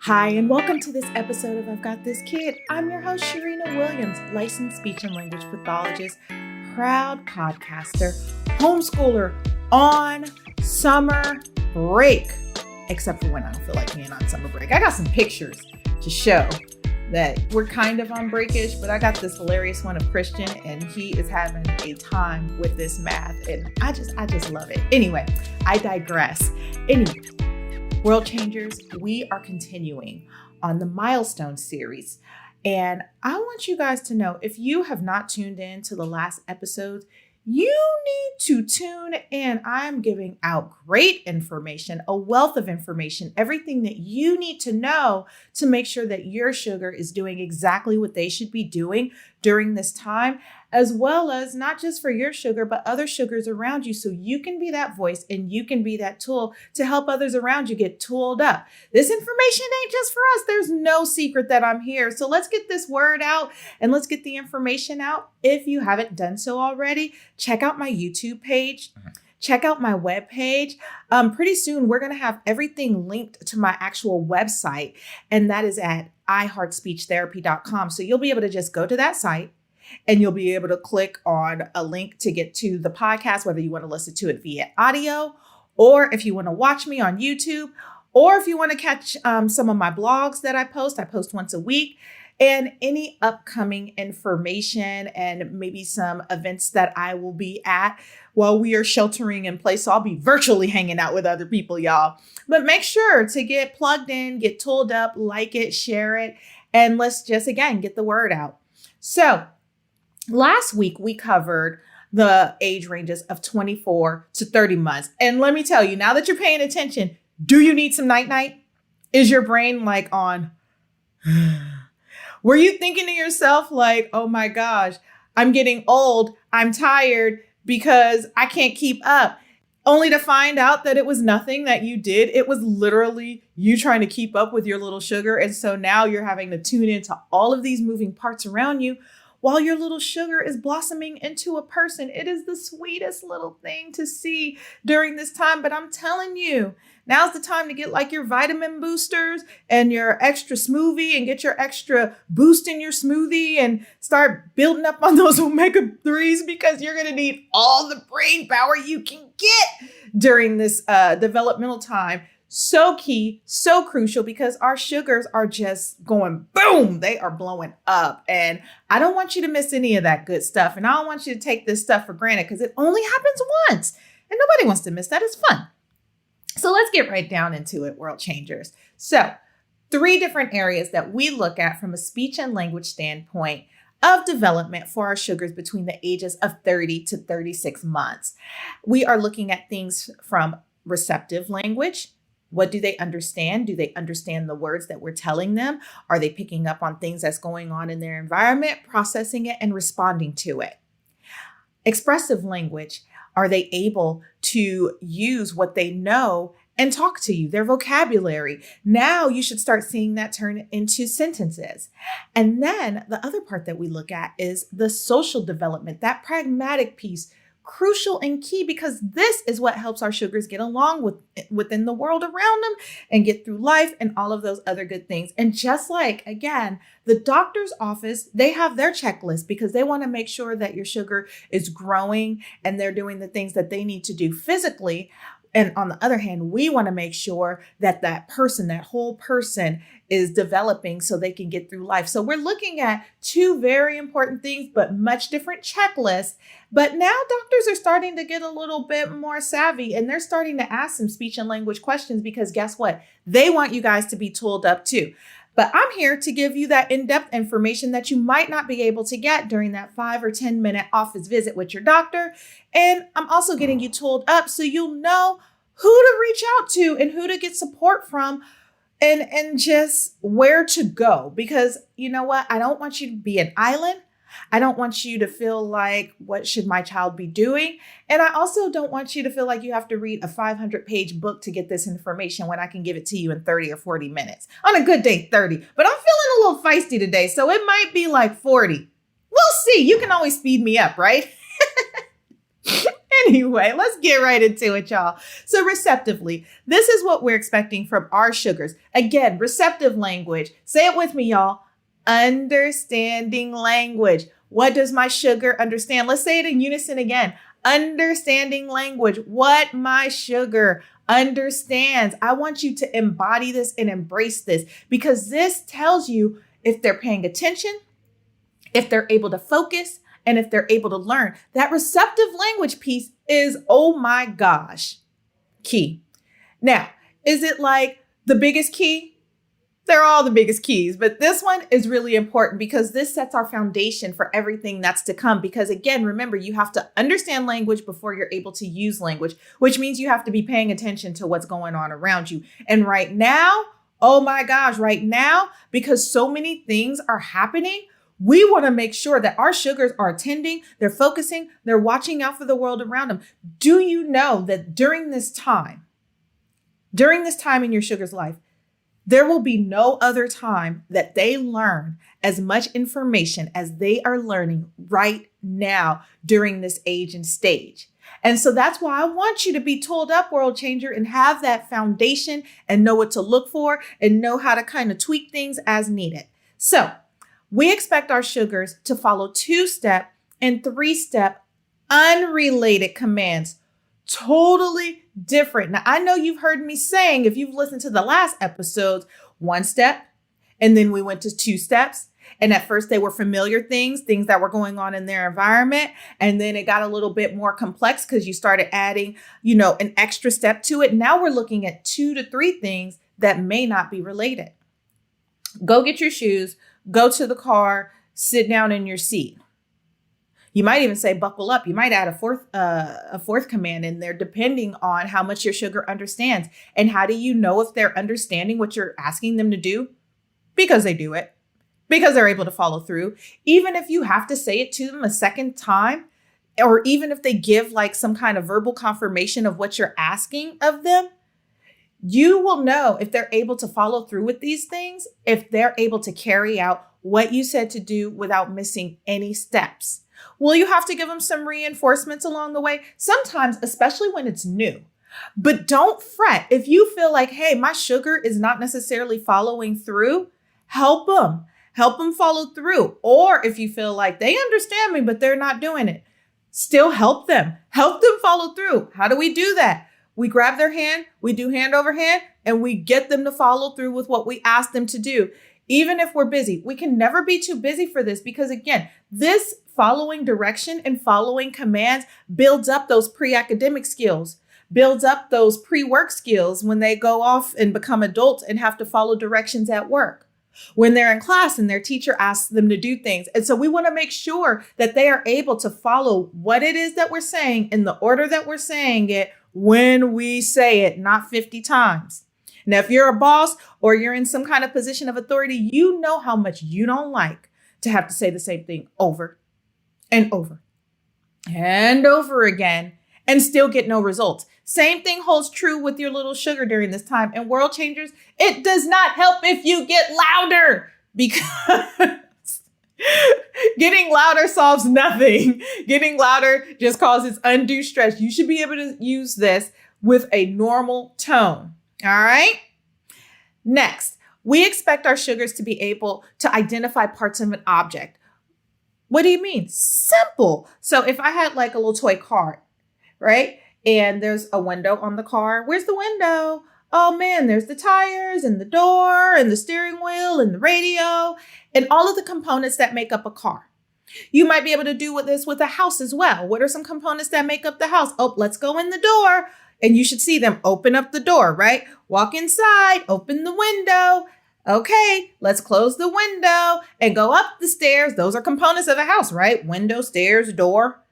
Hi, and welcome to this episode of I've Got This Kid. I'm your host, Cherina Williams, licensed speech and language pathologist, proud podcaster, homeschooler on summer break. Except for when I don't feel like being on summer break. I got some pictures to show that we're kind of on breakish, but I got this hilarious one of Christian, and he is having a time with this math, and I just love it. Anyway, I digress. Anyway, World Changers, we are continuing on the Milestone series. And I want you guys to know, if you have not tuned in to the last episodes, you need to tune in. I'm giving out great information, a wealth of information, everything that you need to know to make sure that your sugar is doing exactly what they should be doing during this time, as well as not just for your sugar, but other sugars around you. So you can be that voice and you can be that tool to help others around you get tooled up. This information ain't just for us. There's no secret that I'm here. So let's get this word out and let's get the information out. If you haven't done so already, check out my YouTube page. Check out my webpage. Pretty soon, we're going to have everything linked to my actual website, and that is at iheartspeechtherapy.com. So you'll be able to just go to that site and you'll be able to click on a link to get to the podcast, whether you want to listen to it via audio, or if you want to watch me on YouTube, or if you want to catch some of my blogs that I post once a week, and any upcoming information and maybe some events that I will be at while we are sheltering in place. So I'll be virtually hanging out with other people, y'all. But make sure to get plugged in, get tooled up, like it, share it, and let's just, again, get the word out. So last week we covered the age ranges of 24 to 30 months. And let me tell you, now that you're paying attention, do you need some night-night? Is your brain like on... Were you thinking to yourself like, oh my gosh, I'm getting old, I'm tired because I can't keep up, only to find out that it was nothing that you did. It was literally you trying to keep up with your little sugar. And so now you're having to tune into all of these moving parts around you while your little sugar is blossoming into a person. It is the sweetest little thing to see during this time. But I'm telling you, now's the time to get like your vitamin boosters and your extra smoothie and get your extra boost in your smoothie and start building up on those omega-3s, because you're going to need all the brain power you can get during this developmental time. So key, so crucial, because our sugars are just going boom. They are blowing up. And I don't want you to miss any of that good stuff. And I don't want you to take this stuff for granted, because it only happens once and nobody wants to miss that. It's fun. So let's get right down into it, World Changers. So 3 different areas that we look at from a speech and language standpoint of development for our sugars between the ages of 30 to 36 months. We are looking at things from receptive language. What do they understand? Do they understand the words that we're telling them? Are they picking up on things that's going on in their environment, processing it, and responding to it? Expressive language. Are they able to use what they know and talk to you, their vocabulary? Now you should start seeing that turn into sentences. And then the other part that we look at is the social development, that pragmatic piece. Crucial and key, because this is what helps our sugars get along within the world around them and get through life and all of those other good things. And just like, again, the doctor's office, they have their checklist because they want to make sure that your sugar is growing and they're doing the things that they need to do physically. And on the other hand, we want to make sure that that whole person is developing so they can get through life. So we're looking at 2 very important things, but much different checklists. But now doctors are starting to get a little bit more savvy, and they're starting to ask some speech and language questions, because guess what? They want you guys to be tooled up too. But I'm here to give you that in-depth information that you might not be able to get during that 5 or 10 minute office visit with your doctor. And I'm also getting you tooled up so you'll know who to reach out to and who to get support from, and just where to go. Because you know what? I don't want you to be an island. I don't want you to feel like, what should my child be doing? And I also don't want you to feel like you have to read a 500-page book to get this information when I can give it to you in 30 or 40 minutes. On a good day, 30. But I'm feeling a little feisty today, so it might be like 40. We'll see. You can always speed me up, right? Anyway, let's get right into it, y'all. So receptively, this is what we're expecting from our sugars. Again, receptive language. Say it with me, y'all. Understanding language. What does my sugar understand? Let's say it in unison again. Understanding language. What my sugar understands. I want you to embody this and embrace this because this tells you if they're paying attention, if they're able to focus, and if they're able to learn. That receptive language piece is, oh my gosh, key. Now, is it like the biggest key? They're all the biggest keys, but this one is really important because this sets our foundation for everything that's to come. Because again, remember, you have to understand language before you're able to use language, which means you have to be paying attention to what's going on around you. And right now, oh my gosh, right now, because so many things are happening, we want to make sure that our sugars are attending, they're focusing, they're watching out for the world around them. Do you know that during this time in your sugar's life, there will be no other time that they learn as much information as they are learning right now during this age and stage. And so that's why I want you to be tooled up, world changer, and have that foundation and know what to look for and know how to kind of tweak things as needed. So we expect our sugars to follow 2-step and 3-step unrelated commands. Totally different. Now, I know you've heard me saying, if you've listened to the last episodes, 1 step, and then we went to 2 steps. And at first they were familiar things that were going on in their environment. And then it got a little bit more complex because you started adding, an extra step to it. Now we're looking at 2 to 3 things that may not be related. Go get your shoes, go to the car, sit down in your seat. You might even say buckle up. You might add a fourth command in there, depending on how much your sugar understands. And how do you know if they're understanding what you're asking them to do? Because they do it, because they're able to follow through. Even if you have to say it to them a second time, or even if they give like some kind of verbal confirmation of what you're asking of them, you will know if they're able to follow through with these things, if they're able to carry out what you said to do without missing any steps. Will you have to give them some reinforcements along the way? Sometimes, especially when it's new. But don't fret. If you feel like, hey, my sugar is not necessarily following through, help them. Help them follow through. Or if you feel like they understand me, but they're not doing it, still help them. Help them follow through. How do we do that? We grab their hand, we do hand over hand, and we get them to follow through with what we ask them to do. Even if we're busy, we can never be too busy for this because again, this following direction and following commands builds up those pre-academic skills, builds up those pre-work skills when they go off and become adults and have to follow directions at work, when they're in class and their teacher asks them to do things. And so we want to make sure that they are able to follow what it is that we're saying in the order that we're saying it when we say it, not 50 times. Now, if you're a boss or you're in some kind of position of authority, you know how much you don't like to have to say the same thing over and over and over again and still get no results. Same thing holds true with your little sugar during this time. And world changers, it does not help if you get louder because getting louder solves nothing. Getting louder just causes undue stress. You should be able to use this with a normal tone. All right. Next, we expect our sugars to be able to identify parts of an object. What do you mean? Simple. So if I had like a little toy car, right? And there's a window on the car. Where's the window? Oh man, there's the tires and the door and the steering wheel and the radio and all of the components that make up a car. You might be able to do this with a house as well. What are some components that make up the house? Oh, let's go in the door. And you should see them open up the door, right? Walk inside, open the window. Okay, let's close the window and go up the stairs. Those are components of a house, right? Window, stairs, door.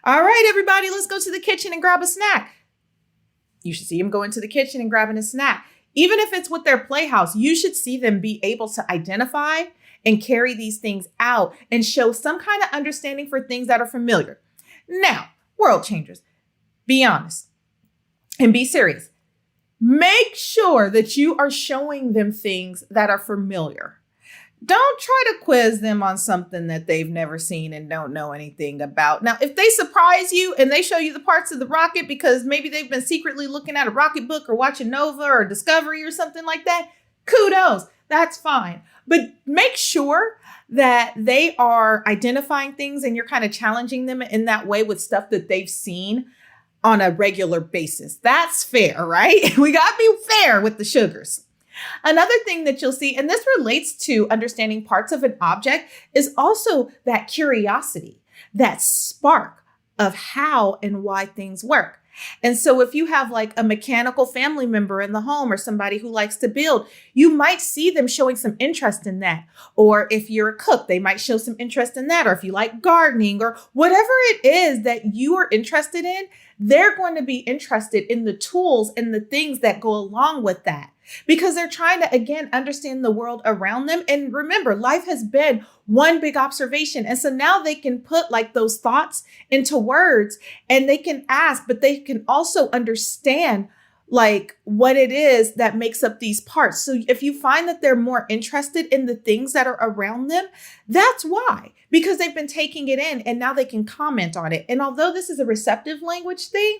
All right, everybody, let's go to the kitchen and grab a snack. You should see them go into the kitchen and grabbing a snack. Even if it's with their playhouse, you should see them be able to identify and carry these things out and show some kind of understanding for things that are familiar. Now, world changers, be honest. And be serious. Make sure that you are showing them things that are familiar. Don't try to quiz them on something that they've never seen and don't know anything about. Now, if they surprise you and they show you the parts of the rocket because maybe they've been secretly looking at a rocket book or watching Nova or Discovery or something like that, kudos, that's fine. But make sure that they are identifying things and you're kind of challenging them in that way with stuff that they've seen on a regular basis. That's fair, right? We got to be fair with the sugars. Another thing that you'll see, and this relates to understanding parts of an object, is also that curiosity, that spark of how and why things work. And so if you have like a mechanical family member in the home or somebody who likes to build, you might see them showing some interest in that. Or if you're a cook, they might show some interest in that. Or if you like gardening or whatever it is that you are interested in, they're going to be interested in the tools and the things that go along with that. Because they're trying to, again, understand the world around them. And remember, life has been one big observation. And so now they can put like those thoughts into words and they can ask, but they can also understand like what it is that makes up these parts. So if you find that they're more interested in the things that are around them, that's why, because they've been taking it in and now they can comment on it. And although this is a receptive language thing,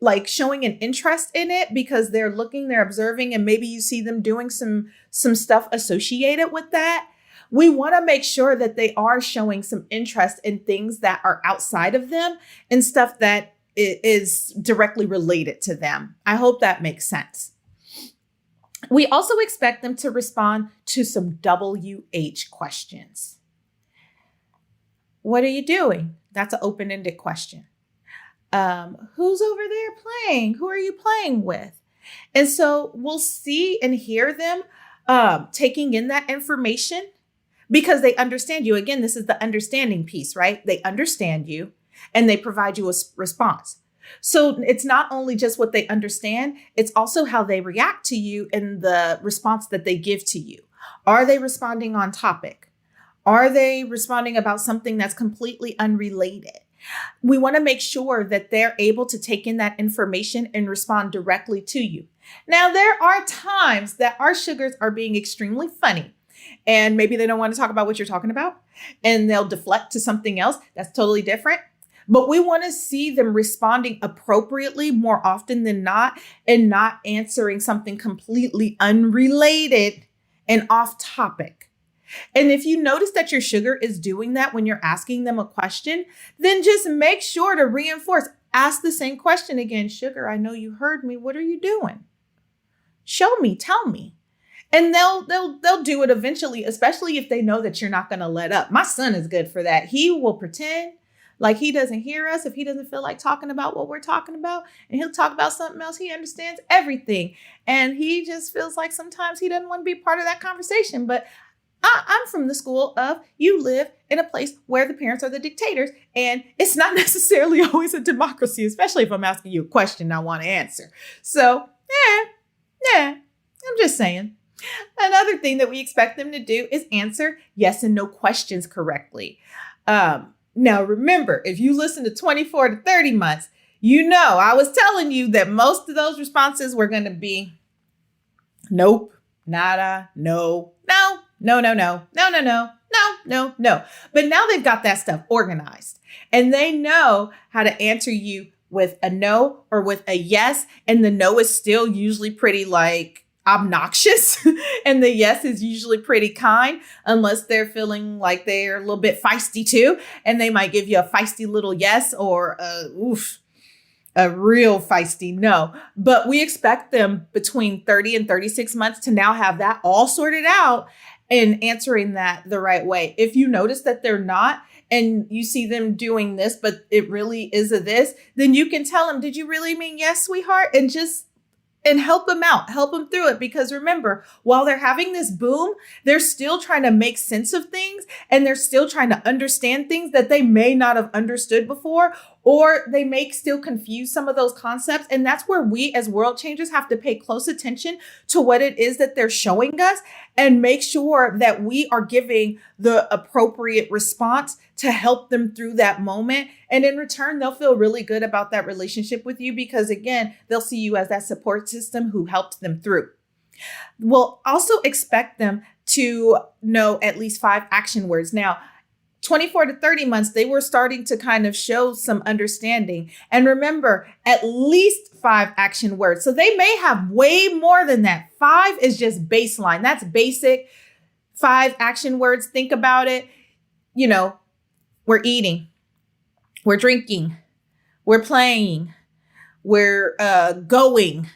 like showing an interest in it because they're looking, they're observing, and maybe you see them doing some stuff associated with that. We want to make sure that they are showing some interest in things that are outside of them and stuff that is directly related to them. I hope that makes sense. We also expect them to respond to some WH questions. What are you doing? That's an open-ended question. Who's over there playing? Who are you playing with? And so we'll see and hear them taking in that information because they understand you. Again, this is the understanding piece, right? They understand you and they provide you a response. So it's not only just what they understand, it's also how they react to you and the response that they give to you. Are they responding on topic? Are they responding about something that's completely unrelated? We want to make sure that they're able to take in that information and respond directly to you. Now, there are times that our sugars are being extremely funny and maybe they don't want to talk about what you're talking about and they'll deflect to something else that's totally different. But we want to see them responding appropriately more often than not and not answering something completely unrelated and off topic. And if you notice that your sugar is doing that when you're asking them a question, then just make sure to reinforce. Ask the same question again. Sugar, I know you heard me. What are you doing? Show me, tell me. And they'll do it eventually, especially if they know that you're not going to let up. My son is good for that. He will pretend like he doesn't hear us if he doesn't feel like talking about what we're talking about. And he'll talk about something else. He understands everything. And he just feels like sometimes he doesn't want to be part of that conversation. But I'm from the school of you live in a place where the parents are the dictators, and it's not necessarily always a democracy, especially if I'm asking you a question I want to answer. So, I'm just saying. Another thing that we expect them to do is answer yes and no questions correctly. Now, remember, if you listen to 24 to 30 months, you know I was telling you that most of those responses were going to be nope, nada, no. But now they've got that stuff organized and they know how to answer you with a no or with a yes. And the no is still usually pretty like obnoxious and the yes is usually pretty kind unless they're feeling like they're a little bit feisty too. And they might give you a feisty little yes or a real feisty no. But we expect them between 30 and 36 months to now have that all sorted out and answering that the right way. If you notice that they're not and you see them doing this, but it really is a this, then you can tell them, did you really mean yes, sweetheart? And help them out, help them through it. Because remember, while they're having this boom, they're still trying to make sense of things and they're still trying to understand things that they may not have understood before, or they may still confuse some of those concepts. And that's where we as world changers have to pay close attention to what it is that they're showing us and make sure that we are giving the appropriate response to help them through that moment. And in return, they'll feel really good about that relationship with you because, again, they'll see you as that support system who helped them through. We'll also expect them to know at least 5 action words. Now, 24 to 30 months, they were starting to kind of show some understanding. And remember, at least 5 action words. So they may have way more than that. 5 is just baseline. That's basic. 5 action words. Think about it. You know, we're eating, we're drinking, we're playing, we're going,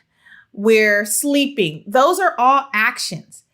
we're sleeping. Those are all actions.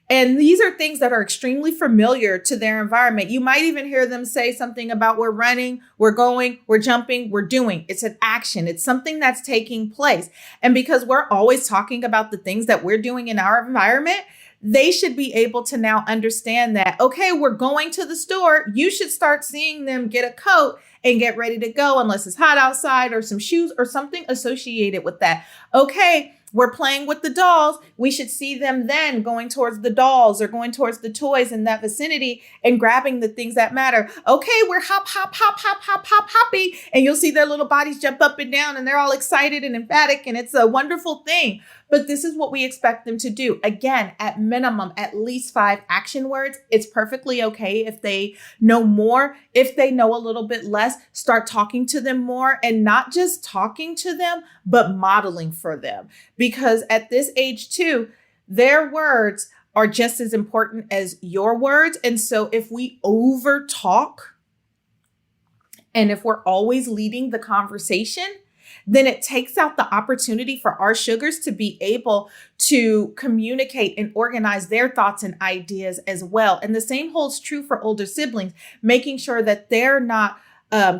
And these are things that are extremely familiar to their environment. You might even hear them say something about we're running, we're going, we're jumping, we're doing. It's an action. It's something that's taking place. And because we're always talking about the things that we're doing in our environment, they should be able to now understand that, okay, we're going to the store. You should start seeing them get a coat and get ready to go unless it's hot outside, or some shoes or something associated with that. Okay, we're playing with the dolls. We should see them then going towards the dolls or going towards the toys in that vicinity and grabbing the things that matter. Okay, we're hop, hop, hop, hop, hop, hop, hoppy. And you'll see their little bodies jump up and down and they're all excited and emphatic. And it's a wonderful thing. But this is what we expect them to do. Again, at minimum, at least 5 action words. It's perfectly okay if they know more. If they know a little bit less, start talking to them more, and not just talking to them, but modeling for them. Because at this age too, their words are just as important as your words. And so if we over talk, and if we're always leading the conversation, then it takes out the opportunity for our sugars to be able to communicate and organize their thoughts and ideas as well. And the same holds true for older siblings, making sure that they're not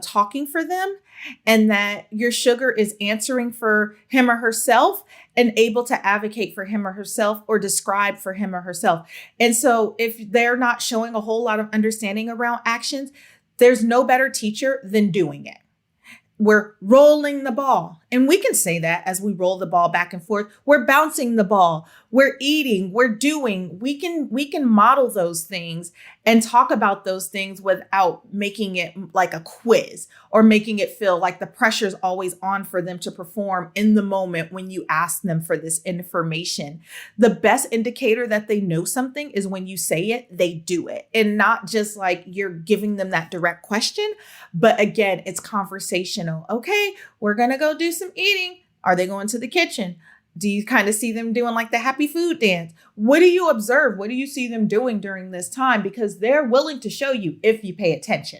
talking for them, and that your sugar is answering for him or herself and able to advocate for him or herself or describe for him or herself. And so if they're not showing a whole lot of understanding around actions, there's no better teacher than doing it. We're rolling the ball. And we can say that as we roll the ball back and forth. We're bouncing the ball. We're eating. We're doing. We can model those things and talk about those things without making it like a quiz or making it feel like the pressure's always on for them to perform in the moment when you ask them for this information. The best indicator that they know something is when you say it, they do it. And not just like you're giving them that direct question, but again, it's conversational. Okay, we're going to go do some eating. Are they going to the kitchen? Do you kind of see them doing like the happy food dance? What do you observe? What do you see them doing during this time? Because they're willing to show you if you pay attention.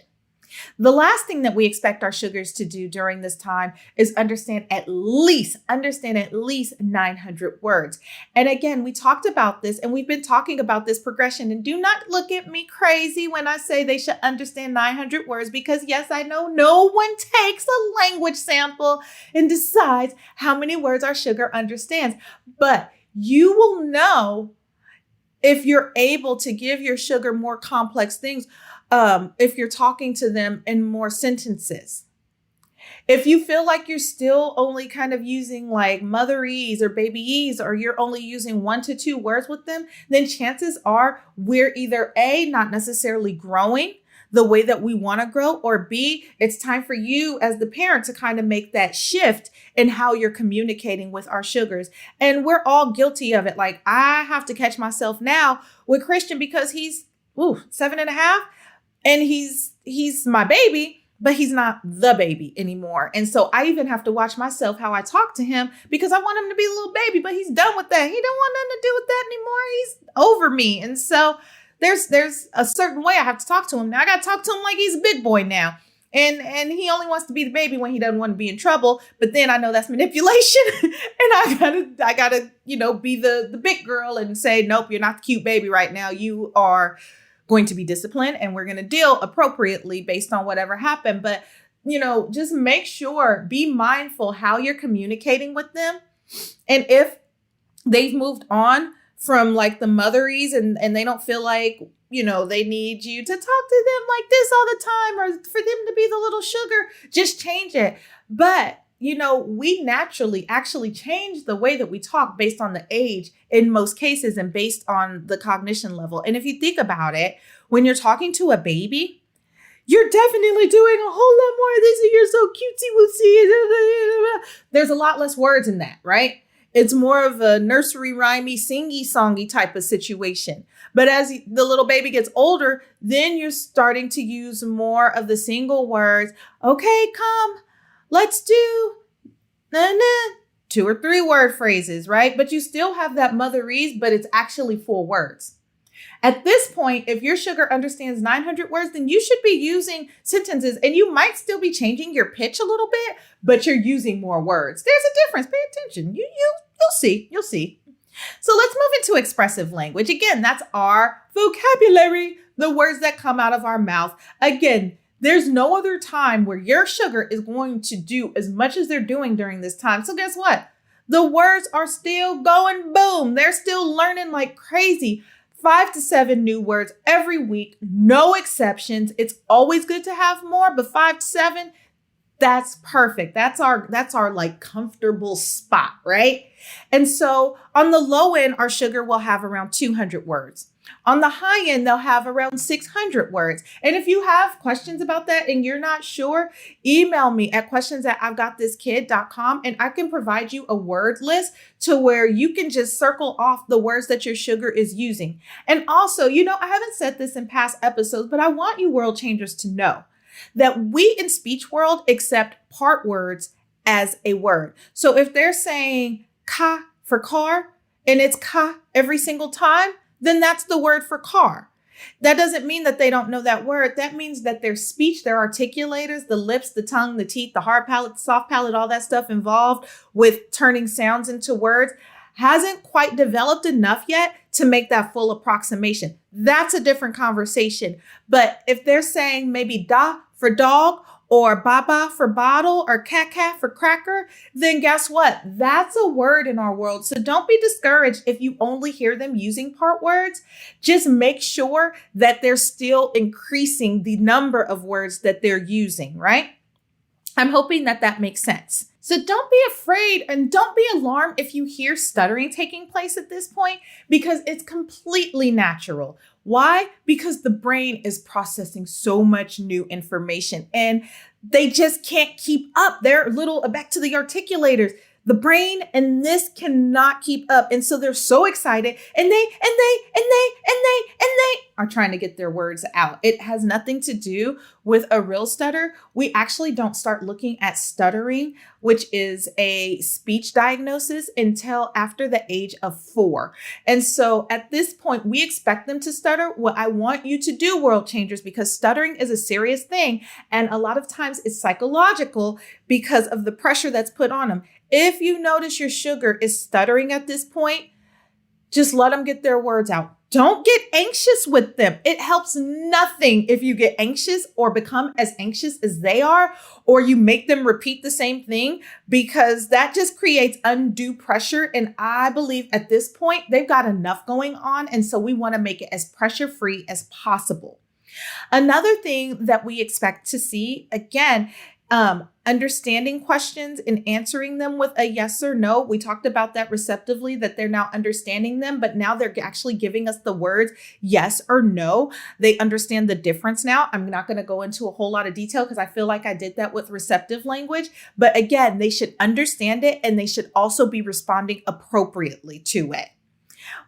The last thing that we expect our sugars to do during this time is understand at least 900 words. And again, we talked about this, and we've been talking about this progression. And do not look at me crazy when I say they should understand 900 words, because yes, I know no one takes a language sample and decides how many words our sugar understands. But you will know if you're able to give your sugar more complex things. If you're talking to them in more sentences. If you feel like you're still only kind of using like motherese or babyese, or you're only using 1 to 2 words with them, then chances are we're either A, not necessarily growing the way that we want to grow, or B, it's time for you as the parent to kind of make that shift in how you're communicating with our sugars. And we're all guilty of it. Like, I have to catch myself now with Christian because he's 7.5. And he's my baby, but he's not the baby anymore. And so I even have to watch myself how I talk to him, because I want him to be a little baby, but he's done with that. He don't want nothing to do with that anymore. He's over me. And so there's a certain way I have to talk to him. Now I got to talk to him like he's a big boy now. And he only wants to be the baby when he doesn't want to be in trouble. But then I know that's manipulation. And I gotta, be the big girl and say, nope, you're not the cute baby right now. You are going to be disciplined, and we're going to deal appropriately based on whatever happened. But, just make sure, be mindful how you're communicating with them. And if they've moved on from like the motherese and they don't feel like, they need you to talk to them like this all the time, or for them to be the little sugar, just change it. But we naturally actually change the way that we talk based on the age in most cases, and based on the cognition level. And if you think about it, when you're talking to a baby, you're definitely doing a whole lot more of this, and you're so cutesy wootsy. There's a lot less words in that, right? It's more of a nursery rhymey, singy songy type of situation. But as the little baby gets older, then you're starting to use more of the single words. Okay, come, let's do na na. 2 or 3 word phrases, right? But you still have that motherese, but it's actually full words. At this point, if your sugar understands 900 words, then you should be using sentences, and you might still be changing your pitch a little bit, but you're using more words. There's a difference. Pay attention. You'll see. You'll see. So let's move into expressive language. Again, that's our vocabulary, the words that come out of our mouth. Again, there's no other time where your sugar is going to do as much as they're doing during this time. So guess what? The words are still going boom. They're still learning like crazy. 5 to 7 new words every week, no exceptions. It's always good to have more, but 5 to 7, that's perfect. That's our like comfortable spot, right? And so on the low end, our sugar will have around 200 words. On the high end, they'll have around 600 words. And if you have questions about that and you're not sure, email me at questions@I'veGotThisKid.com, and I can provide you a word list to where you can just circle off the words that your sugar is using. And also, I haven't said this in past episodes, but I want you world changers to know that we in speech world accept part words as a word. So if they're saying ka for car and it's ka every single time, then that's the word for car. That doesn't mean that they don't know that word. That means that their speech, their articulators, the lips, the tongue, the teeth, the hard palate, the soft palate, all that stuff involved with turning sounds into words hasn't quite developed enough yet to make that full approximation. That's a different conversation. But if they're saying maybe da for dog or baba for bottle or cat for cracker, then guess what? That's a word in our world. So don't be discouraged if you only hear them using part words. Just make sure that they're still increasing the number of words that they're using, right? I'm hoping that makes sense. So don't be afraid and don't be alarmed if you hear stuttering taking place at this point, because it's completely natural. Why? Because the brain is processing so much new information and they just can't keep up. They're back to the articulators. The brain and this cannot keep up. And so they're so excited and they are trying to get their words out. It has nothing to do with a real stutter. We actually don't start looking at stuttering, which is a speech diagnosis, until after the age of 4. And so at this point, we expect them to stutter. What I want you to do, world changers, because stuttering is a serious thing. And a lot of times it's psychological because of the pressure that's put on them. If you notice your sugar is stuttering at this point, just let them get their words out. Don't get anxious with them. It helps nothing if you get anxious or become as anxious as they are, or you make them repeat the same thing, because that just creates undue pressure. And I believe at this point, they've got enough going on. And so we want to make it as pressure-free as possible. Another thing that we expect to see, again, understanding questions and answering them with a yes or no. We talked about that receptively, that they're now understanding them, but now they're actually giving us the words yes or no. They understand the difference now. I'm not going to go into a whole lot of detail because I feel like I did that with receptive language. But again, they should understand it and they should also be responding appropriately to it.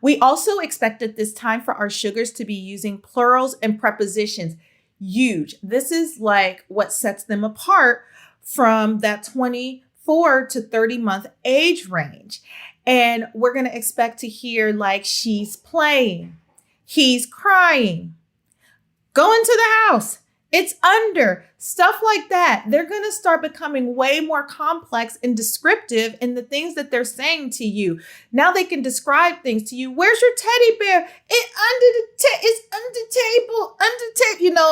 We also expect at this time for our sugars to be using plurals and prepositions. Huge. This is like what sets them apart from that 24 to 30 month age range. And we're going to expect to hear like she's playing, he's crying, go into the house, it's under, stuff like that. They're going to start becoming way more complex and descriptive in the things that they're saying to you. Now they can describe things to you. Where's your teddy bear? It's under table,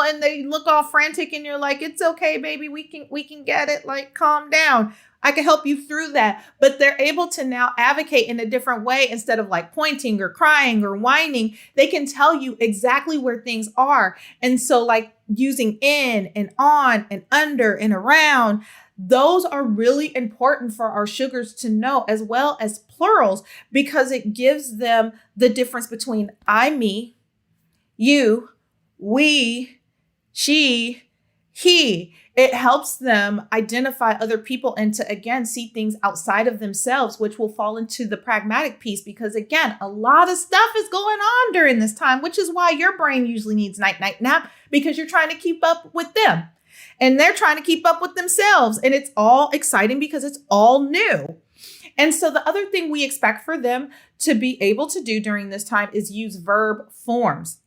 and they look all frantic and you're like, it's okay, baby. We can get it. Like, calm down. I can help you through that. But they're able to now advocate in a different way. Instead of like pointing or crying or whining, they can tell you exactly where things are. And so like using in and on and under and around, those are really important for our sugars to know, as well as plurals, because it gives them the difference between I, me, you, we, she, he. It helps them identify other people and to, again, see things outside of themselves, which will fall into the pragmatic piece. Because again, a lot of stuff is going on during this time, which is why your brain usually needs night nap, because you're trying to keep up with them and they're trying to keep up with themselves. And it's all exciting because it's all new. And so the other thing we expect for them to be able to do during this time is use verb forms.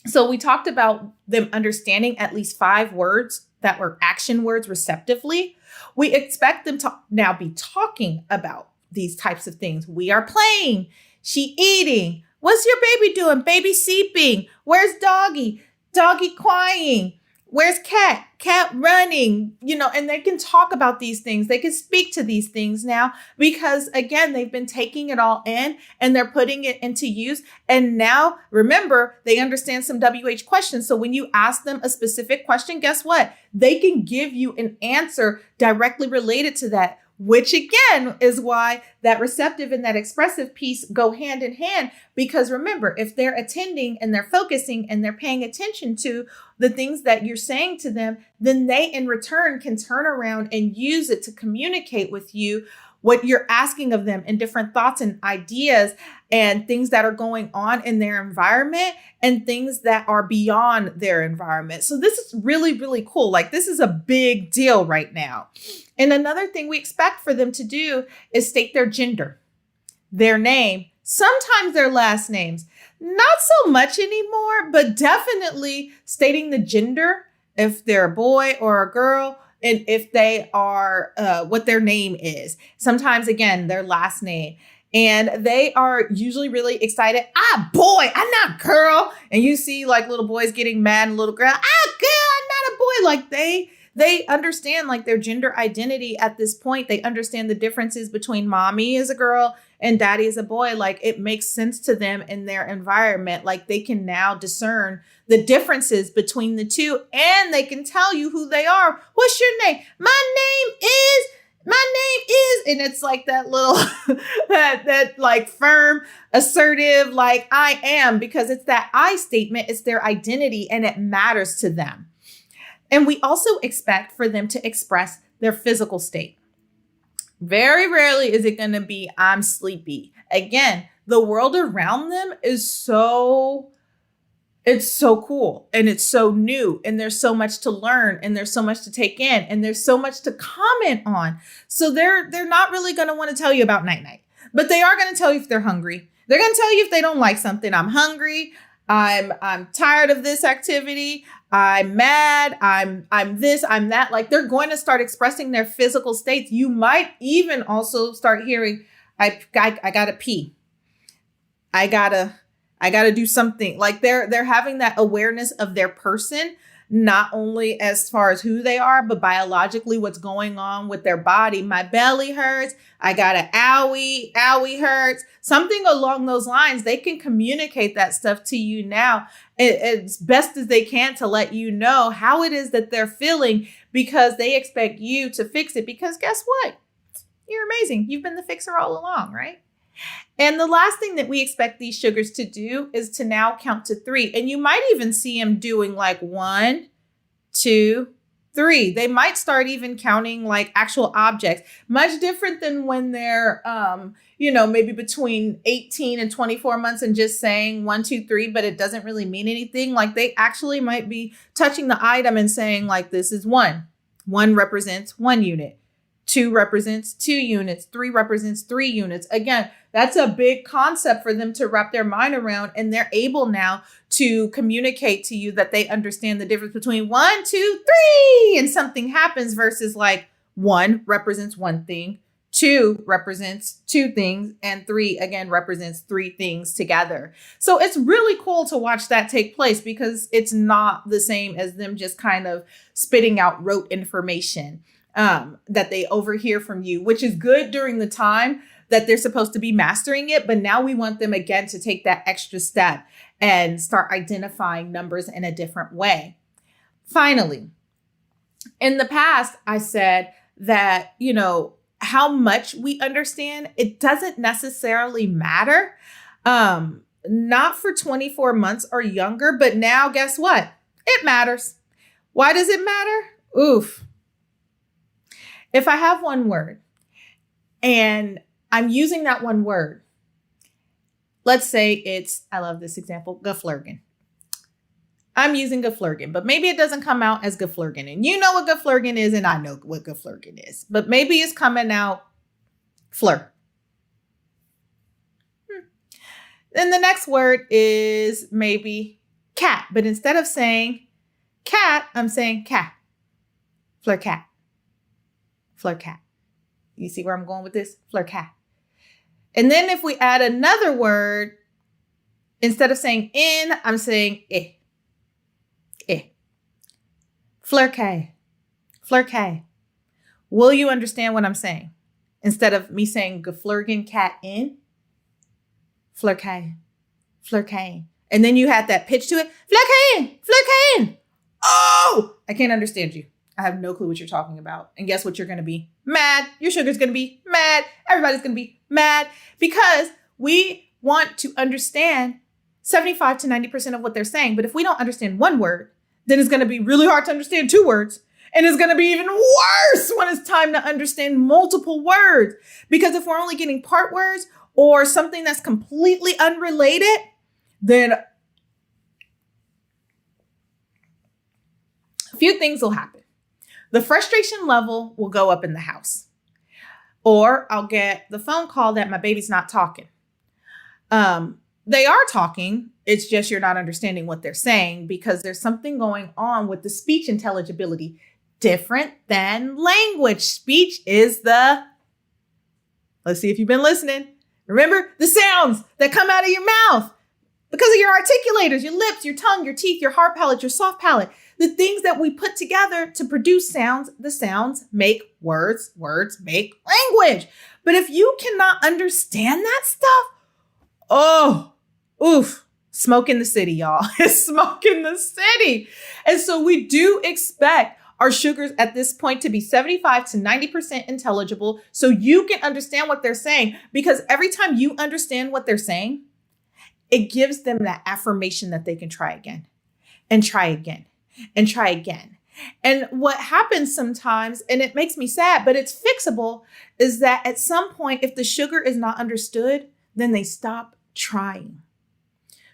So we talked about them understanding at least 5 words that were action words receptively. We expect them to now be talking about these types of things. We are playing. She eating. What's your baby doing? Baby seeping. Where's doggy? Doggy crying. Where's cat? Cat running, and they can talk about these things. They can speak to these things now because, again, they've been taking it all in and they're putting it into use. And now, remember, they understand some WH questions. So when you ask them a specific question, guess what? They can give you an answer directly related to that, which again is why that receptive and that expressive piece go hand in hand. Because remember, if they're attending and they're focusing and they're paying attention to the things that you're saying to them, then they in return can turn around and use it to communicate with you what you're asking of them and different thoughts and ideas and things that are going on in their environment and things that are beyond their environment. So this is really, really cool. Like, this is a big deal right now. And another thing we expect for them to do is state their gender, their name, sometimes their last names. Not so much anymore, but definitely stating the gender, if they're a boy or a girl, and if they are, what their name is. Sometimes, again, their last name. And they are usually really excited. Boy, I'm not girl. And you see like little boys getting mad and little girl, girl, I'm not a boy. Like they understand like their gender identity at this point. They understand the differences between mommy as a girl and daddy as a boy. Like, it makes sense to them in their environment. Like, they can now discern the differences between the two and they can tell you who they are. What's your name? My name is, and it's like that little, that like firm, assertive, like I am, because it's that I statement. It's their identity and it matters to them. And we also expect for them to express their physical state. Very rarely is it going to be, I'm sleepy. Again, the world around them is it's so cool and it's so new and there's so much to learn and there's so much to take in and there's so much to comment on. So they're not really going to want to tell you about night, but they are going to tell you if they're hungry. They're going to tell you if they don't like something. I'm hungry. I'm tired of this activity. I'm mad. I'm this, I'm that. Like, they're going to start expressing their physical states. You might even also start hearing, I gotta pee. I gotta do something. Like, they're having that awareness of their person, not only as far as who they are, but biologically what's going on with their body. My belly hurts. I got an owie hurts. Something along those lines. They can communicate that stuff to you now as best as they can to let you know how it is that they're feeling, because they expect you to fix it. Because guess what? You're amazing. You've been the fixer all along, right? And the last thing that we expect these sugars to do is to now count to 3. And you might even see them doing like 1, 2, 3. They might start even counting like actual objects, much different than when they're, maybe between 18 and 24 months and just saying 1, 2, 3, but it doesn't really mean anything. Like, they actually might be touching the item and saying like, this is 1. 1 represents 1 unit. 2 represents 2 units. 3 represents 3 units. Again, that's a big concept for them to wrap their mind around. And they're able now to communicate to you that they understand the difference between 1, 2, 3, and something happens versus like 1 represents 1 thing, 2 represents 2 things, and 3 again represents 3 things together. So it's really cool to watch that take place, because it's not the same as them just kind of spitting out rote information that they overhear from you, which is good during the time that they're supposed to be mastering it. But now we want them again to take that extra step and start identifying numbers in a different way. Finally, in the past, I said that, how much we understand, it doesn't necessarily matter. Not for 24 months or younger, but now guess what? It matters. Why does it matter? Oof. If I have one word and I'm using that one word, let's say it's, I love this example, geflurgen. I'm using geflurgen, but maybe it doesn't come out as geflurgen. And you know what geflurgen is, and I know what geflurgen is. But maybe it's coming out fleur. Then the next word is maybe cat. But instead of saying cat, I'm saying cat. Fleur cat. Fleur cat. You see where I'm going with this? Fleur cat. And then if we add another word, instead of saying in, I'm saying eh. Eh. Flirkay. Flirkay. Will you understand what I'm saying? Instead of me saying geflurgen cat in, flirkay. Flirkay. And then you had that pitch to it. Flirkay. Flirkay. Oh, I can't understand you. I have no clue what you're talking about. And guess what you're going to be? Mad. Your sugar's going to be mad. Everybody's going to be mad because we want to understand 75 to 90% of what they're saying. But if we don't understand one word, then it's going to be really hard to understand two words. And it's going to be even worse when it's time to understand multiple words. Because if we're only getting part words or something that's completely unrelated, then a few things will happen. The frustration level will go up in the house. Or I'll get the phone call that my baby's not talking. They are talking. It's just you're not understanding what they're saying because there's something going on with the speech intelligibility different than language. Speech is let's see if you've been listening. Remember the sounds that come out of your mouth because of your articulators, your lips, your tongue, your teeth, your hard palate, your soft palate. The things that we put together to produce sounds, the sounds make words, words make language. But if you cannot understand that stuff, oof, smoke in the city, y'all. It's smoke in the city. And so we do expect our sugars at this point to be 75 to 90% intelligible so you can understand what they're saying. Because every time you understand what they're saying, it gives them that affirmation that they can try again and try again and try again. And what happens sometimes, and it makes me sad, but it's fixable, is that at some point, if the sugar is not understood, then they stop trying.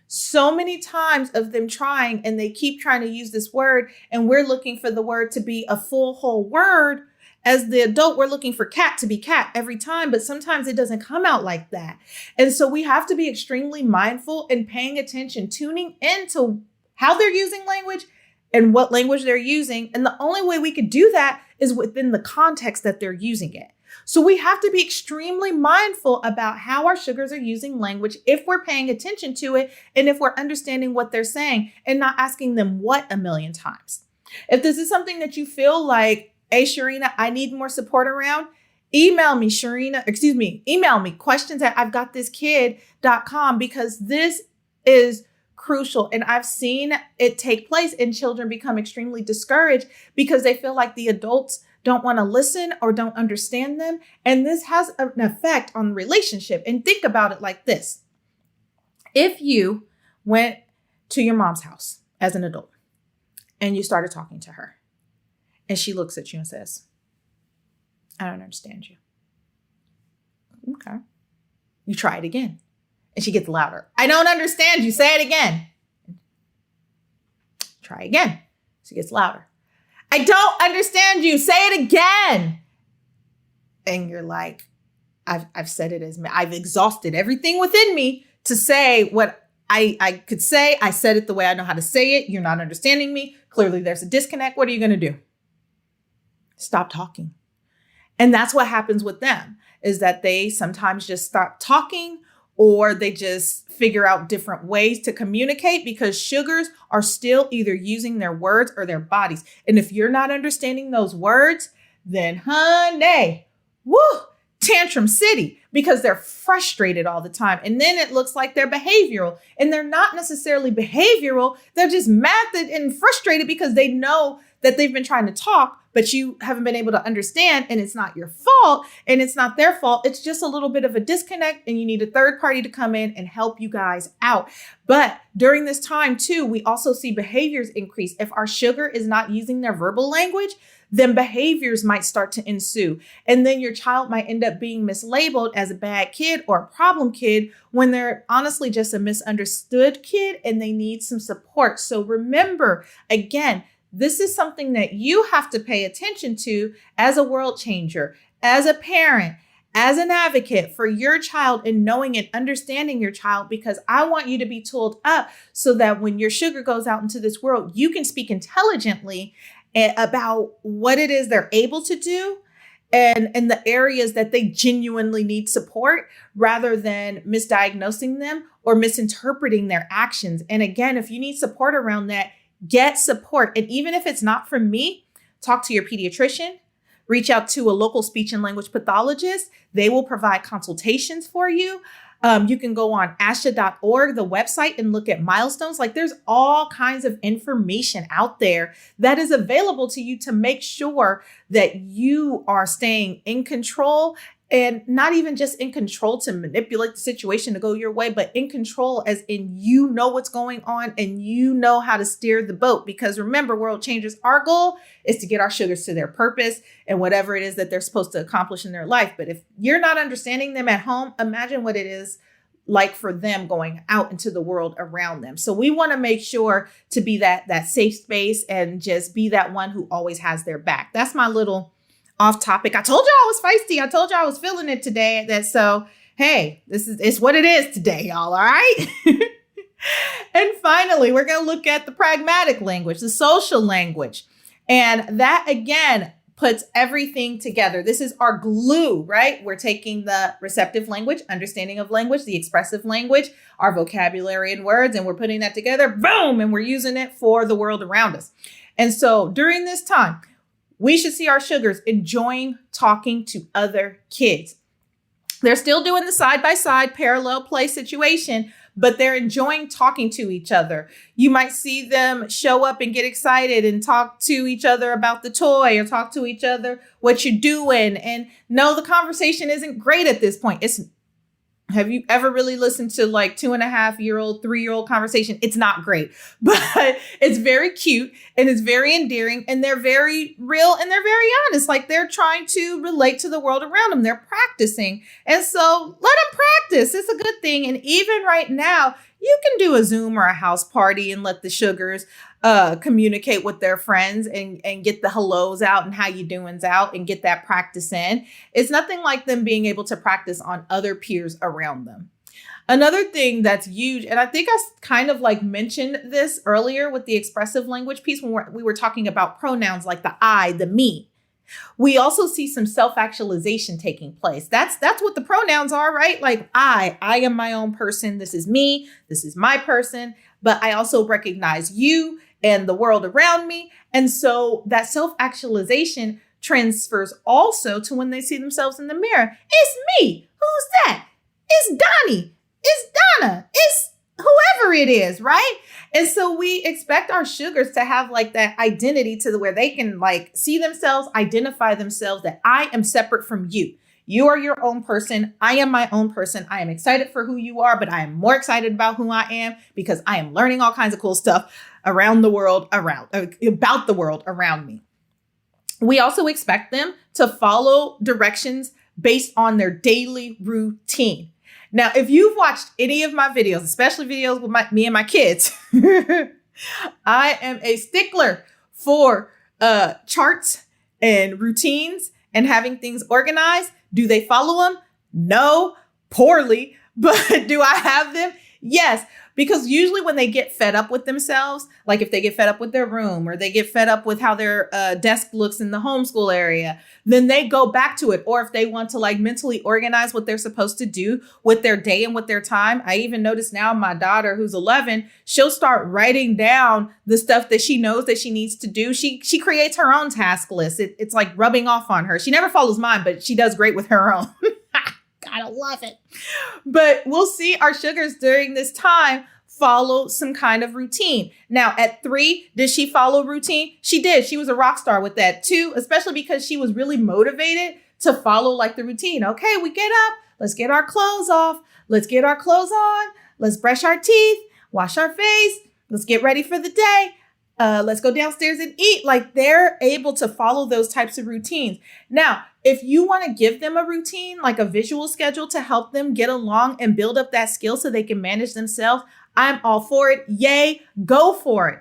So many times of them trying and they keep trying to use this word and we're looking for the word to be a full whole word. As the adult, we're looking for cat to be cat every time, but sometimes it doesn't come out like that. And so we have to be extremely mindful and paying attention, tuning into how they're using language and what language they're using. And the only way we could do that is within the context that they're using it. So we have to be extremely mindful about how our sugars are using language if we're paying attention to it and if we're understanding what they're saying and not asking them what a million times. If this is something that you feel like, hey, Cherina, I need more support around, email me, email me questions at I'veGotThisKid.com because this is crucial. And I've seen it take place and children become extremely discouraged because they feel like the adults don't want to listen or don't understand them. And this has an effect on the relationship. And think about it like this. If you went to your mom's house as an adult and you started talking to her and she looks at you and says, I don't understand you. Okay. You try it again. And she gets louder. I don't understand you. Say it again. Try again. She gets louder. I don't understand you. Say it again. And you're like, I've said it I've exhausted everything within me to say what I could say. I said it the way I know how to say it. You're not understanding me. Clearly there's a disconnect. What are you going to do? Stop talking. And that's what happens with them is that they sometimes just stop talking or they just figure out different ways to communicate because sugars are still either using their words or their bodies. And if you're not understanding those words, then honey, tantrum city because they're frustrated all the time. And then it looks like they're behavioral and they're not necessarily behavioral. They're just mad and frustrated because they know that they've been trying to talk, but you haven't been able to understand, and it's not your fault and it's not their fault. It's just a little bit of a disconnect, and you need a third party to come in and help you guys out. But during this time too, we also see behaviors increase. If our sugar is not using their verbal language, then behaviors might start to ensue. And then your child might end up being mislabeled as a bad kid or a problem kid when they're honestly just a misunderstood kid and they need some support. So remember, again, this is something that you have to pay attention to as a world changer, as a parent, as an advocate for your child, and knowing and understanding your child, because I want you to be tooled up so that when your sugar goes out into this world, you can speak intelligently about what it is they're able to do and the areas that they genuinely need support, rather than misdiagnosing them or misinterpreting their actions. And again, if you need support around that, get support. And even if it's not from me, talk to your pediatrician, reach out to a local speech and language pathologist. They will provide consultations for you. You can go on asha.org, the website, and look at milestones. Like, there's all kinds of information out there that is available to you to make sure that you are staying in control, and not even just in control to manipulate the situation to go your way, but in control as in you know what's going on and you know how to steer the boat. Because remember, world changers, our goal is to get our sugars to their purpose and whatever it is that they're supposed to accomplish in their life. But if you're not understanding them at home, imagine what it is like for them going out into the world around them. So we want to make sure to be that safe space and just be that one who always has their back. That's my little off topic. I told you I was feisty. I told you I was feeling it today. Hey, it's what it is today, y'all. All right. And finally, we're going to look at the pragmatic language, the social language. And that again puts everything together. This is our glue, right? We're taking the receptive language, understanding of language, the expressive language, our vocabulary and words, and we're putting that together, boom, and we're using it for the world around us. And so during this time, we should see our sugars enjoying talking to other kids. They're still doing the side-by-side parallel play situation, but they're enjoying talking to each other. You might see them show up and get excited and talk to each other about the toy, or talk to each other what you're doing. And no, the conversation isn't great at this point. Have you ever really listened to like 2.5-year-old, 3-year-old conversation? It's not great, but it's very cute and it's very endearing, and they're very real and they're very honest. Like, they're trying to relate to the world around them. They're practicing. And so let them practice. It's a good thing. And even right now, you can do a Zoom or a house party and let the sugars communicate with their friends and get the hellos out and how you doings out and get that practice in. It's nothing like them being able to practice on other peers around them. Another thing that's huge, and I think I kind of like mentioned this earlier with the expressive language piece when we were talking about pronouns like the I, the me. We also see some self-actualization taking place. That's what the pronouns are, right? Like I am my own person. This is me. This is my person. But I also recognize you and the world around me. And so that self-actualization transfers also to when they see themselves in the mirror. It's me. Who's that? It's Donnie. It's Donna. It's whoever it is, right? And so we expect our sugars to have like that identity to where they can like see themselves, identify themselves, that I am separate from you. You are your own person. I am my own person. I am excited for who you are, but I am more excited about who I am because I am learning all kinds of cool stuff about the world around me. We also expect them to follow directions based on their daily routine. Now, if you've watched any of my videos, especially videos with me and my kids, I am a stickler for charts and routines and having things organized. Do they follow them? No, poorly. But do I have them? Yes. Because usually when they get fed up with themselves, like if they get fed up with their room or they get fed up with how their desk looks in the homeschool area, then they go back to it. Or if they want to like mentally organize what they're supposed to do with their day and with their time. I even notice now my daughter, who's 11, she'll start writing down the stuff that she knows that she needs to do. She creates her own task list. It's like rubbing off on her. She never follows mine, but she does great with her own. Gotta love it. But we'll see our sugars during this time follow some kind of routine. Now, at 3, did she follow routine? She did. She was a rock star with that too, especially because she was really motivated to follow like the routine. Okay, we get up. Let's get our clothes off. Let's get our clothes on. Let's brush our teeth, wash our face. Let's get ready for the day. Let's go downstairs and eat. Like, they're able to follow those types of routines. Now, if you want to give them a routine, like a visual schedule to help them get along and build up that skill so they can manage themselves, I'm all for it. Yay, go for it.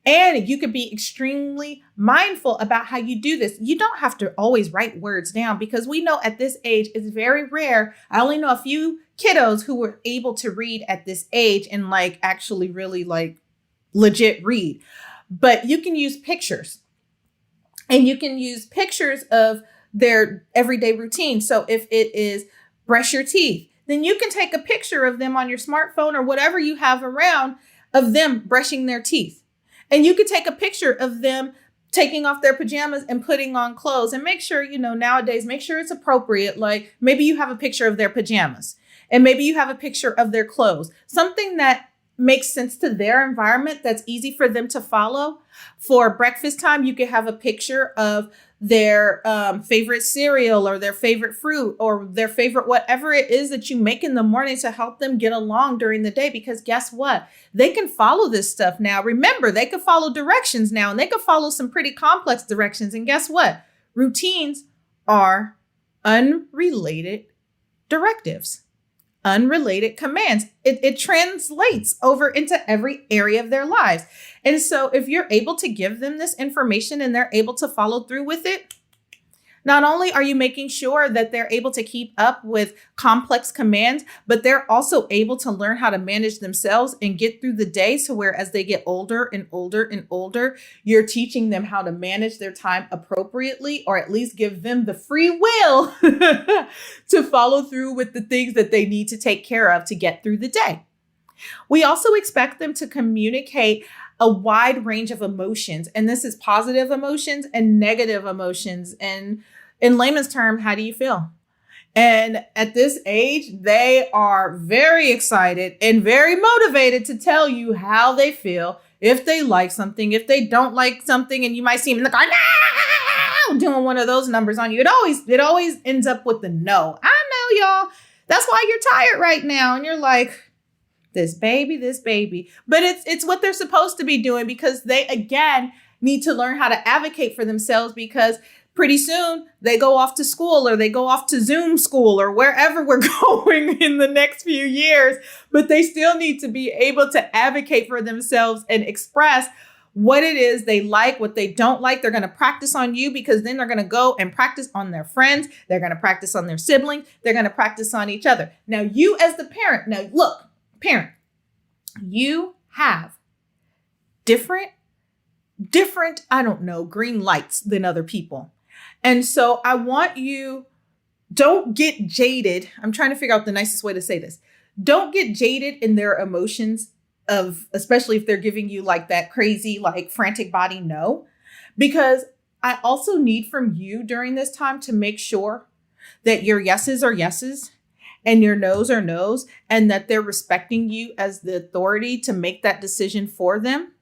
And you could be extremely mindful about how you do this. You don't have to always write words down, because we know at this age, it's very rare. I only know a few kiddos who were able to read at this age and like actually really like legit read. But you can use pictures, and you can use pictures of their everyday routine. So if it is brush your teeth, then you can take a picture of them on your smartphone or whatever you have around of them brushing their teeth. And you could take a picture of them taking off their pajamas and putting on clothes, and make sure, nowadays, make sure it's appropriate. Like, maybe you have a picture of their pajamas, and maybe you have a picture of their clothes, something that makes sense to their environment, that's easy for them to follow. For breakfast time, you could have a picture of their favorite cereal or their favorite fruit or their favorite whatever it is that you make in the morning to help them get along during the day. Because guess what? They can follow this stuff now. Remember, they can follow directions now, and they can follow some pretty complex directions. And guess what? Routines are unrelated directives. Unrelated commands. It translates over into every area of their lives. And so if you're able to give them this information and they're able to follow through with it, not only are you making sure that they're able to keep up with complex commands, but they're also able to learn how to manage themselves and get through the day. So where as they get older and older and older, you're teaching them how to manage their time appropriately, or at least give them the free will to follow through with the things that they need to take care of to get through the day. We also expect them to communicate a wide range of emotions. And this is positive emotions and negative emotions. And in layman's term, how do you feel? And at this age, they are very excited and very motivated to tell you how they feel, if they like something, if they don't like something, and you might see them in the car, no, doing one of those numbers on you. It always ends up with the no. I know, y'all. That's why you're tired right now. And you're like, this baby. But it's what they're supposed to be doing, because they, again, need to learn how to advocate for themselves, because pretty soon they go off to school, or they go off to Zoom school, or wherever we're going in the next few years. But they still need to be able to advocate for themselves and express what it is they like, what they don't like. They're going to practice on you, because then they're going to go and practice on their friends. They're going to practice on their siblings. They're going to practice on each other. Now, you as the parent, now look, parent, you have different, I don't know, green lights than other people. And so I want you, don't get jaded. I'm trying to figure out the nicest way to say this. Don't get jaded in their emotions of, especially if they're giving you like that crazy, like frantic body no, because I also need from you during this time to make sure that your yeses are yeses and your no's are no's, and that they're respecting you as the authority to make that decision for them,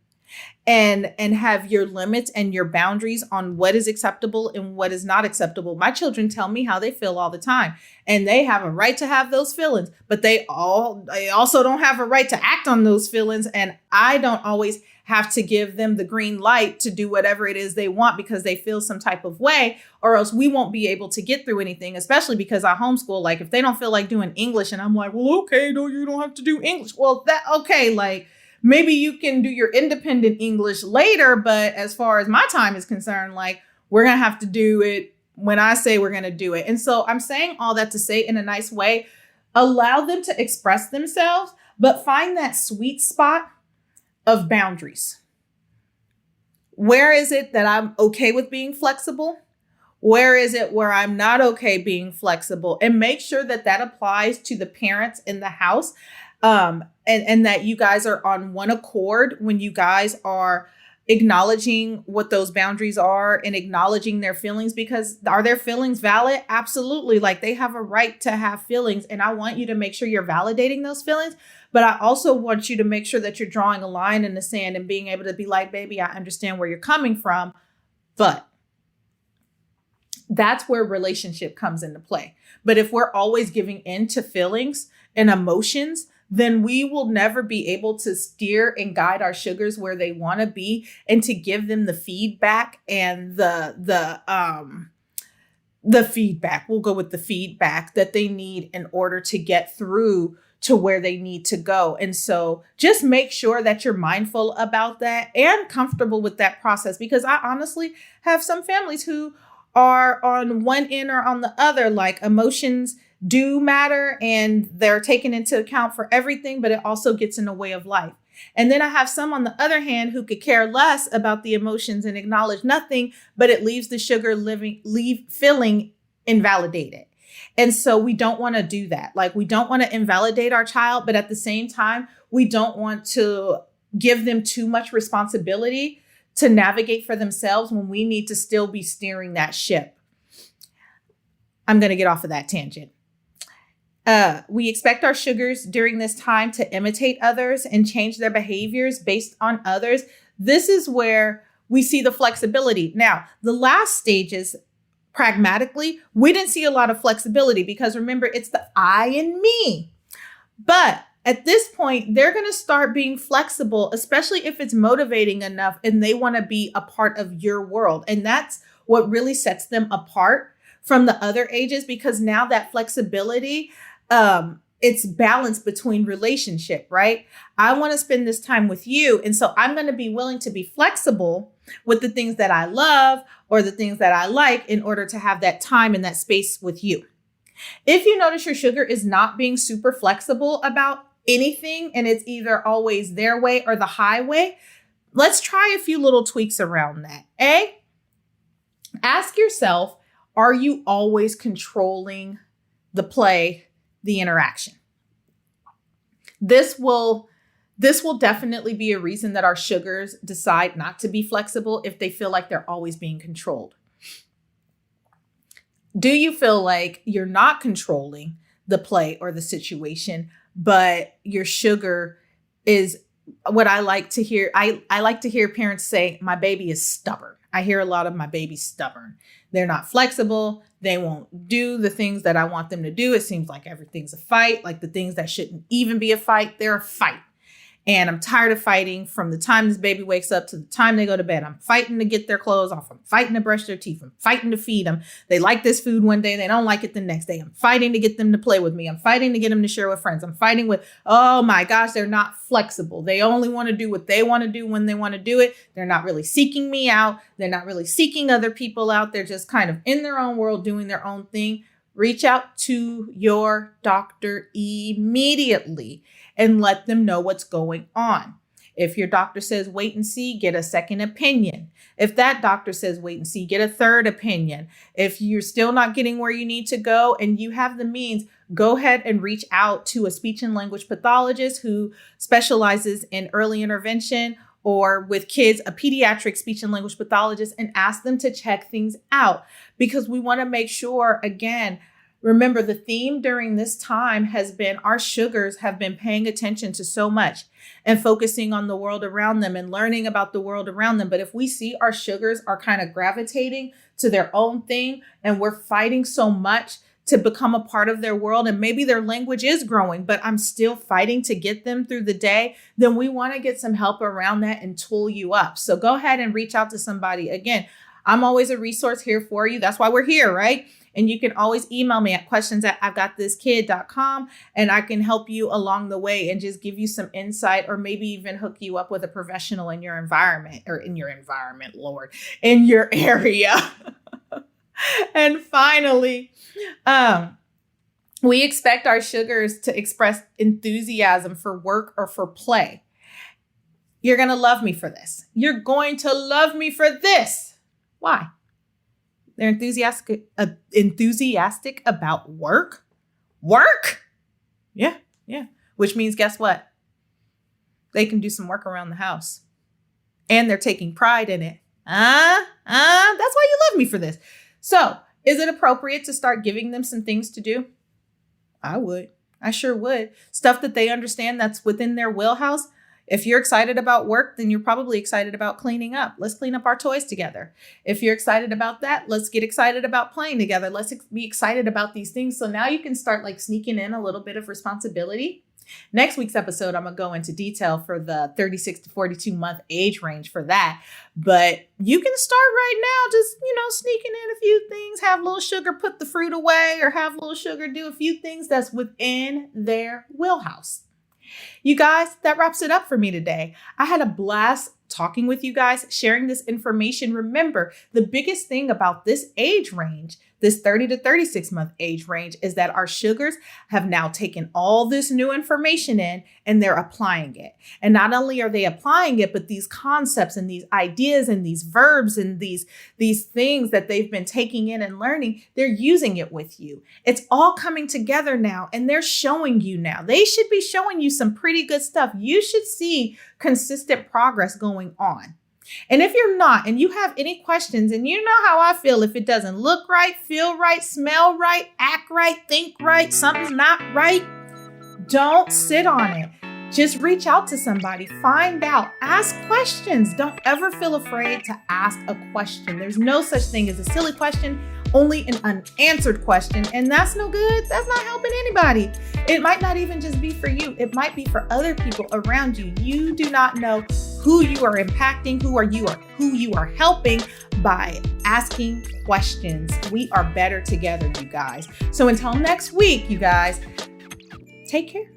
and have your limits and your boundaries on what is acceptable and what is not acceptable. My children tell me how they feel all the time, and they have a right to have those feelings, but they also don't have a right to act on those feelings. And I don't always have to give them the green light to do whatever it is they want because they feel some type of way, or else we won't be able to get through anything, especially because I homeschool. Like, if they don't feel like doing English and I'm like, well, okay, no, you don't have to do English. Well, okay, like maybe you can do your independent English later. But as far as my time is concerned, like, we're going to have to do it when I say we're going to do it. And so I'm saying all that to say, in a nice way, allow them to express themselves, but find that sweet spot of boundaries. Where is it that I'm okay with being flexible? Where is it where I'm not okay being flexible? And make sure that that applies to the parents in the house. And that you guys are on one accord when you guys are acknowledging what those boundaries are and acknowledging their feelings. Because are their feelings valid? Absolutely. Like, they have a right to have feelings. And I want you to make sure you're validating those feelings, But I also want you to make sure that you're drawing a line in the sand and being able to be like, baby, I understand where you're coming from, but that's where relationship comes into play. But if we're always giving in to feelings and emotions, then we will never be able to steer and guide our sugars where they want to be and to give them the feedback and the feedback. We'll go with the feedback that they need in order to get through to where they need to go. And so just make sure that you're mindful about that and comfortable with that process, because I honestly have some families who are on one end or on the other. Like, emotions do matter and they're taken into account for everything, but it also gets in the way of life. And then I have some on the other hand who could care less about the emotions and acknowledge nothing, but it leaves the sugar feeling invalidated. And so we don't want to do that. Like, we don't want to invalidate our child, but at the same time, we don't want to give them too much responsibility to navigate for themselves when we need to still be steering that ship. I'm going to get off of that tangent. We expect our sugars during this time to imitate others and change their behaviors based on others. This is where we see the flexibility. Now, the last stages, pragmatically, we didn't see a lot of flexibility because remember, it's the I and me. But at this point, they're going to start being flexible, especially if it's motivating enough and they want to be a part of your world. And that's what really sets them apart from the other ages, because now that flexibility, it's balance between relationship, right? I want to spend this time with you. And so I'm going to be willing to be flexible with the things that I love or the things that I like in order to have that time and that space with you. If you notice your sugar is not being super flexible about anything and it's either always their way or the highway, let's try a few little tweaks around that. Ask yourself, are you always controlling the play, the interaction? This will definitely be a reason that our sugars decide not to be flexible if they feel like they're always being controlled. Do you feel like you're not controlling the play or the situation, but your sugar is what I like to hear? I like to hear parents say, my baby is stubborn. I hear a lot of my baby's stubborn. They're not flexible. They won't do the things that I want them to do. It seems like everything's a fight, like the things that shouldn't even be a fight, they're a fight. And I'm tired of fighting from the time this baby wakes up to the time they go to bed. I'm fighting to get their clothes off. I'm fighting to brush their teeth. I'm fighting to feed them. They like this food one day. They don't like it the next day. I'm fighting to get them to play with me. I'm fighting to get them to share with friends. I'm fighting with, oh my gosh, they're not flexible. They only want to do what they want to do when they want to do it. They're not really seeking me out. They're not really seeking other people out. They're just kind of in their own world doing their own thing. Reach out to your doctor immediately and let them know what's going on. If your doctor says wait and see, get a second opinion. If that doctor says wait and see, get a third opinion. If you're still not getting where you need to go and you have the means, go ahead and reach out to a speech and language pathologist who specializes in early intervention, or with kids, a pediatric speech and language pathologist, and ask them to check things out, because we want to make sure, again, remember, the theme during this time has been our sugars have been paying attention to so much and focusing on the world around them and learning about the world around them. But if we see our sugars are kind of gravitating to their own thing and we're fighting so much to become a part of their world, and maybe their language is growing, but I'm still fighting to get them through the day, then we want to get some help around that and tool you up. So go ahead and reach out to somebody. Again, I'm always a resource here for you. That's why we're here, right? And you can always email me at questions@I'veGotThisKid.com, and I can help you along the way and just give you some insight, or maybe even hook you up with a professional in your environment, Lord, in your area. And finally, we expect our sugars to express enthusiasm for work or for play. You're going to love me for this. You're going to love me for this. Why? They're enthusiastic about work. Work? Yeah. Which means, guess what? They can do some work around the house. And they're taking pride in it. That's why you love me for this. So, is it appropriate to start giving them some things to do? I would. I sure would. Stuff that they understand that's within their wheelhouse. If you're excited about work, then you're probably excited about cleaning up. Let's clean up our toys together. If you're excited about that, let's get excited about playing together. Let's be excited about these things. So now you can start like sneaking in a little bit of responsibility. Next week's episode, I'm going to go into detail for the 36 to 42 month age range for that. But you can start right now, just, sneaking in a few things, have little sugar put the fruit away, or have little sugar do a few things that's within their wheelhouse. You guys, that wraps it up for me today. I had a blast talking with you guys, sharing this information. Remember, the biggest thing about this age range, this 30 to 36 month age range, is that our sugars have now taken all this new information in and they're applying it. And not only are they applying it, but these concepts and these ideas and these verbs and these things that they've been taking in and learning, they're using it with you. It's all coming together now and they're showing you now. They should be showing you some pretty good stuff. You should see consistent progress going on. And if you're not, and you have any questions, and you know how I feel, if it doesn't look right, feel right, smell right, act right, think right, something's not right, don't sit on it. Just reach out to somebody, find out, ask questions. Don't ever feel afraid to ask a question. There's no such thing as a silly question, only an unanswered question. And that's no good. That's not helping anybody. It might not even just be for you. It might be for other people around you. You do not know who you are impacting, who you are helping by asking questions. We are better together, you guys. So until next week, you guys, take care.